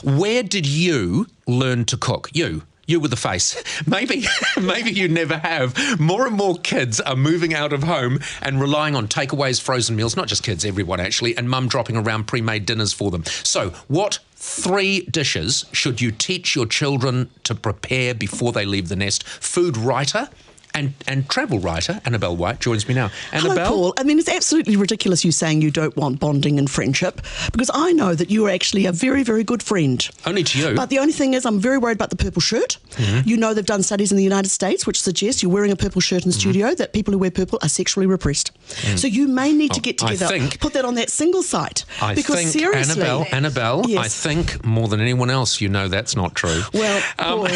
Where did you learn to cook? You with the face. Maybe you never have. More and more kids are moving out of home and relying on takeaways, frozen meals, not just kids, everyone actually, and mum dropping around pre-made dinners for them. So what 3 dishes should you teach your children to prepare before they leave the nest? Food writer and travel writer Annabelle White joins me now. Annabelle? Hello, Paul. I mean, it's absolutely ridiculous you saying you don't want bonding and friendship, because I know that you are actually a very, very good friend. Only to you. But the only thing is, I'm very worried about the purple shirt. Mm-hmm. You know they've done studies in the United States which suggest you're wearing a purple shirt in the studio, that people who wear purple are sexually repressed. So you may need to get together, put that on that single site. Because seriously, Annabelle, yes. I think more than anyone else, you know that's not true. Well, Paul,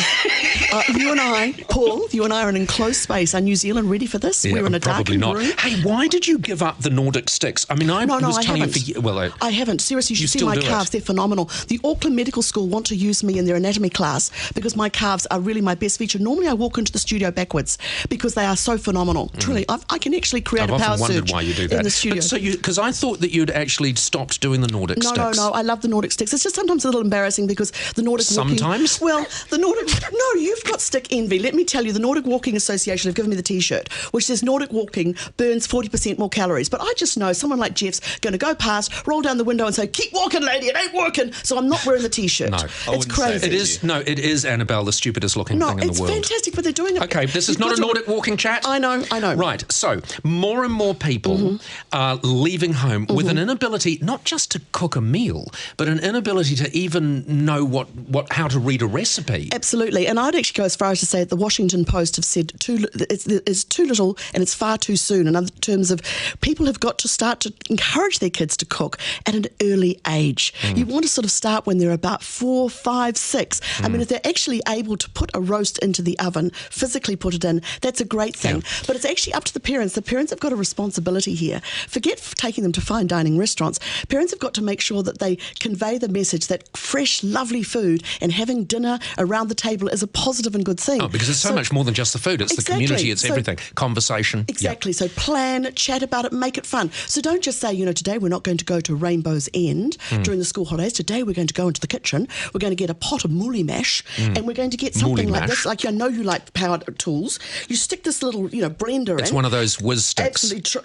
you and I are in an enclosed space. Are New Zealand ready for this? Yeah, we're in a probably not. room. Hey, why did you give up the Nordic sticks? I mean, I was telling you I haven't. Seriously, you should see my calves. They're phenomenal. The Auckland Medical School want to use me in their anatomy class because my calves are really my best feature. Normally, I walk into the studio backwards because they are so phenomenal. Truly, I can actually create a power surge. I've often wondered why you do that in the studio. But because I thought that you'd actually stopped doing the Nordic sticks. No. I love the Nordic sticks. It's just sometimes a little embarrassing because the Nordic sometimes. Well, the Nordic. No, you've got stick envy. Let me tell you, the Nordic Walking Association have given me the T-shirt, which says Nordic walking burns 40% more calories. But I just know someone like Jeff's going to go past, roll down the window and say, "Keep walking, lady, it ain't working." So I'm not wearing the T-shirt. No, it's crazy. It is Annabelle, the stupidest looking thing in the world. No, it's fantastic, but they're doing it. Okay, this is not a Nordic walking chat. I know. Right, so more and more people are leaving home with an inability not just to cook a meal, but an inability to even know how to read a recipe. Absolutely, and I'd actually go as far as to say that the Washington Post have said it's too little and it's far too soon. In other terms of, people have got to start to encourage their kids to cook at an early age. You want to sort of start when they're about 4, 5, 6. I mean, if they're actually able to put a roast into the oven, physically put it in, that's a great thing. Yeah. But it's actually up to the parents. The parents have got a responsibility here. Forget taking them to fine dining restaurants. Parents have got to make sure that they convey the message that fresh, lovely food and having dinner around the table is a positive and good thing. Oh, because it's so much more than just the food. It's the community, it's everything. Conversation. Exactly. Yep. So plan, chat about it, make it fun. So don't just say, today we're not going to go to Rainbow's End during the school holidays. Today we're going to go into the kitchen. We're going to get a pot of mooly mash and we're going to get something like this. Like, I know you like power tools. You stick this little, blender in. It's one of those whiz sticks.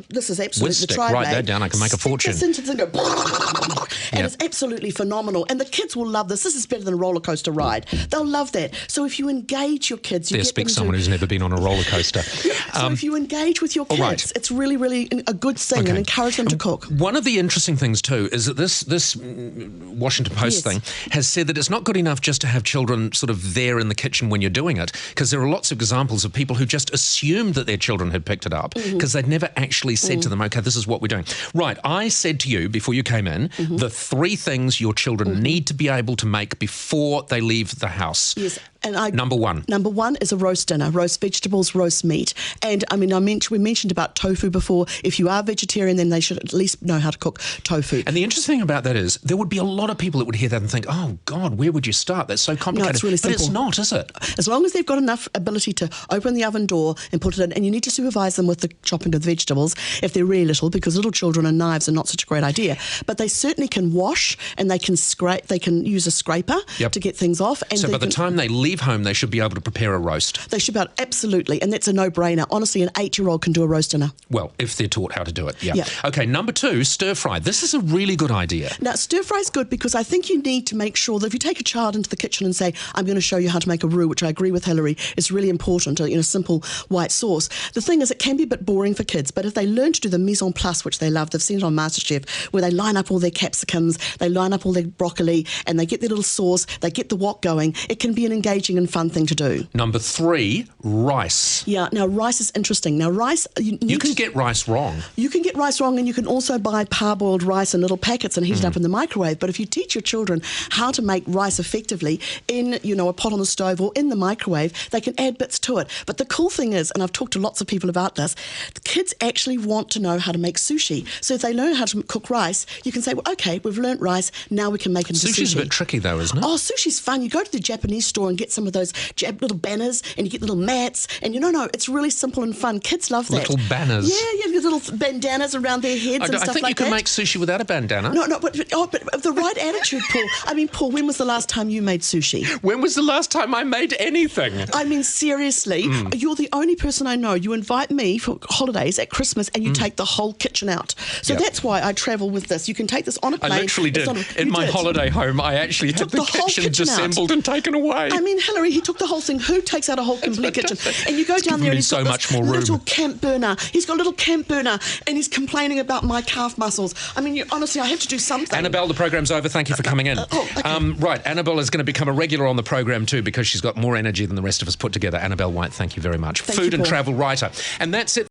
This is absolutely whiz the stick. tri-blade. Write that down. I can make a fortune. This into the thing, and it's absolutely phenomenal. And the kids will love this. This is better than a roller coaster ride. They'll love that. So if you engage your kids, you there get speaks them someone who's never been on a roller coaster. So if you engage with your kids, it's really, really a good thing, and encourage them to cook. One of the interesting things too is that this Washington Post thing has said that it's not good enough just to have children sort of there in the kitchen when you're doing it, because there are lots of examples of people who just assumed that their children had picked it up because they'd never actually said to them, okay, this is what we're doing. Right, I said to you before you came in, the 3 things your children need to be able to make before they leave the house. Yes. And Number one is a roast dinner, roast vegetables, roast meat. And I mean, we mentioned about tofu before. If you are vegetarian, then they should at least know how to cook tofu. And the interesting thing about that is there would be a lot of people that would hear that and think, oh God, where would you start? That's so complicated. No, it's really simple. But it's not, is it? As long as they've got enough ability to open the oven door and put it in, and you need to supervise them with the chopping of the vegetables if they're really little, because little children and knives are not such a great idea. But they certainly can wash, and they can scrape. They can use a scraper to get things off. And so by the time they leave home, they should be able to prepare a roast. They should be able, absolutely, and that's a no-brainer. Honestly, an 8-year-old can do a roast dinner. Well, if they're taught how to do it, yeah. Okay, number 2, stir-fry. This is a really good idea. Now, stir-fry is good because I think you need to make sure that if you take a child into the kitchen and say, I'm going to show you how to make a roux, which I agree with Hilary, is really important, simple white sauce. The thing is, it can be a bit boring for kids, but if they learn to do the mise en place, which they love, they've seen it on MasterChef, where they line up all their capsicums, they line up all their broccoli, and they get their little sauce, they get the wok going, it can be an engaging and fun thing to do. Number 3, rice. Yeah, now rice is interesting. Now rice... You can get rice wrong. You can get rice wrong, and you can also buy parboiled rice in little packets and heat it up in the microwave. But if you teach your children how to make rice effectively in, a pot on the stove or in the microwave, they can add bits to it. But the cool thing is, and I've talked to lots of people about this, the kids actually want to know how to make sushi. So if they learn how to cook rice, you can say, well, okay, we've learnt rice, now we can make it into sushi. Sushi's a bit tricky though, isn't it? Oh, sushi's fun. You go to the Japanese store and get some of those little banners, and you get little mats, and No, it's really simple and fun. Kids love that. Little banners. Yeah, little bandanas around their heads and stuff like that. I think you can make sushi without a bandana. No, but the right attitude, Paul. I mean, Paul, when was the last time you made sushi? When was the last time I made anything? I mean, seriously, you're the only person I know. You invite me for holidays at Christmas and you take the whole kitchen out. So that's why I travel with this. You can take this on a plane. I literally did. In my holiday home, I actually had the kitchen disassembled and taken away. I mean, Hillary, he took the whole thing. Who takes out a whole complete kitchen? And you go down there and he's got much more room. Little camp burner. He's got a little camp burner and he's complaining about my calf muscles. I mean, honestly, I have to do something. Annabelle, the program's over. Thank you for coming in. Okay. Right, Annabelle is going to become a regular on the program too because she's got more energy than the rest of us put together. Annabelle White, thank you very much. Thank you, Food and Paul. travel writer. And that's it.